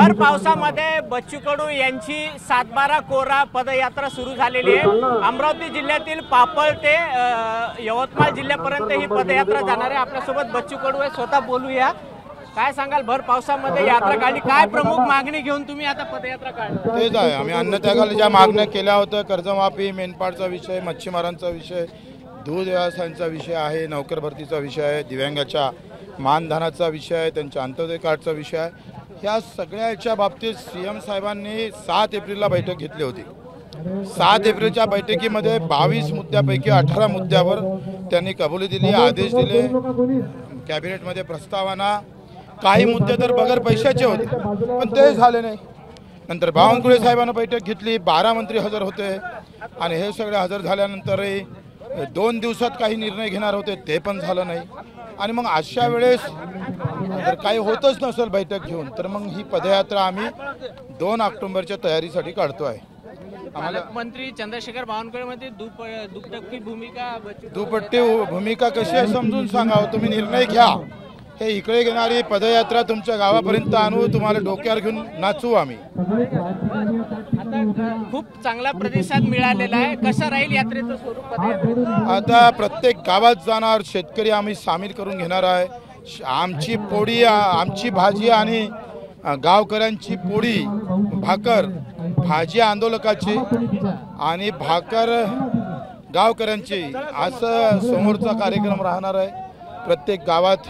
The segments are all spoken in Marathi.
भर पावसामध्ये बच्चू कडू यांची सातबारा कोरा पदयात्रा सुरू झालेली आहे। अमरावती जिल्ह्यातील पापळ ते यवतमाळ जिल्ह्यापर्यंत ही पदयात्रा जाणार आहे। आपल्यासोबत बच्चू कडू आहे, स्वतः बोलूया। काय सांगाल, भर पावसामध्ये यात्रा काढली, काय प्रमुख मागणी घेऊन तुम्ही आता पदयात्रा काढली? तेच आहे, आम्ही अन्नत्यागाला ज्या मागण्या केल्या होत्या, कर्जमाफी, मेंढपाळचा विषय, मच्छीमारांचा विषय, दूध व्यवसायांचा विषय आहे, नोकर भरतीचा विषय आहे, दिव्यांगाच्या मानधनाचा विषय आहे, त्यांच्या अंत्योदय कार्डचा विषय आहे। ह्या सगळ्याच्या बाबतीत सीएम साहेबांनी 7 एप्रिलला बैठक घेतली होती। 7 एप्रिलच्या बैठकीमध्ये 22 मुद्द्यापैकी 18 मुद्द्यावर त्यांनी कबुली दिली, आदेश दिले, कॅबिनेटमध्ये प्रस्तावना। काही मुद्दे तर बगर पैशाचे होते पण ते झाले नाही। नंतर बावनकुळे साहेबांना बैठक घेतली, 12 मंत्री हजर होते आणि हे सगळे हजर झाल्यानंतरही 2 दिवसात काही निर्णय घेणार होते, ते पण झालं नाही। आणि मग अशा वेळेस जर काही होतच नसेल बैठक घेऊन, तर मग ही पदयात्रा आम्ही 2 ऑक्टोबरच्या तयारीसाठी काढतोय। मंत्री चंद्रशेखर बावनकुळे मध्ये दुपट्टी भूमिका कशी आहे समजून सांगावं, तुम्ही निर्णय घ्या। हे इकडे घेणारी पदयात्रा तुमच्या गावापर्यंत आणू, तुम्हाला डोक्यावर घेऊन नाचू आम्ही। खूप चांगला प्रतिसाद मिळालेला आहे, कसं राहील यात्रेचं स्वरूप? आता प्रत्येक गावात जाणार, शेतकरी आम्ही सामील करून घेणार आहे। आमची पोळी, आमची भाजी आणि गावकऱ्यांची पोळी भाकर, भाजी आंदोलकाची आणि भाकर गावकऱ्यांची, असं समोरचा कार्यक्रम राहणार आहे। प्रत्येक गावात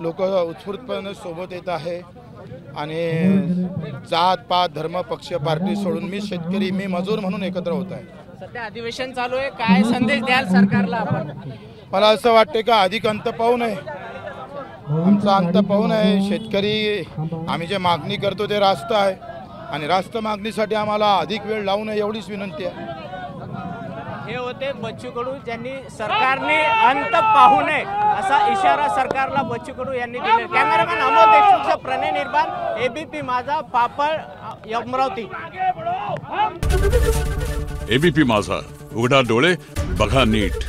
लोक उत्स्फूर्तपणे सोबत येत आहे आणि जात पात धर्म पक्ष पार्टी सोडून मी शेतकरी, मी मजूर म्हणून एकत्र होत आहे। सध्या अधिवेशन चालू आहे, काय संदेश द्याल सरकारला आपण? मला असं वाटते का अधिक अंत पाहू नये, आमचा अंत पाहू नये। शेतकरी आम्ही जे मागणी करतो ते रास्त आहे आणि रास्त मागणीसाठी आम्हाला अधिक वेळ लावू नये एवढीच विनंती आहे। हे होते बच्चू कडू, ज्यांनी सरकारने अंत पाहू नये असा इशारा सरकारला बच्चू कडू यांनी दिला। कॅमेरामॅन अमोल देशमुख, प्रणय निर्माण, एबीपी माझा, पापळ, अमरावती। एबीपी माझा, उघडा डोळे बघा नीट।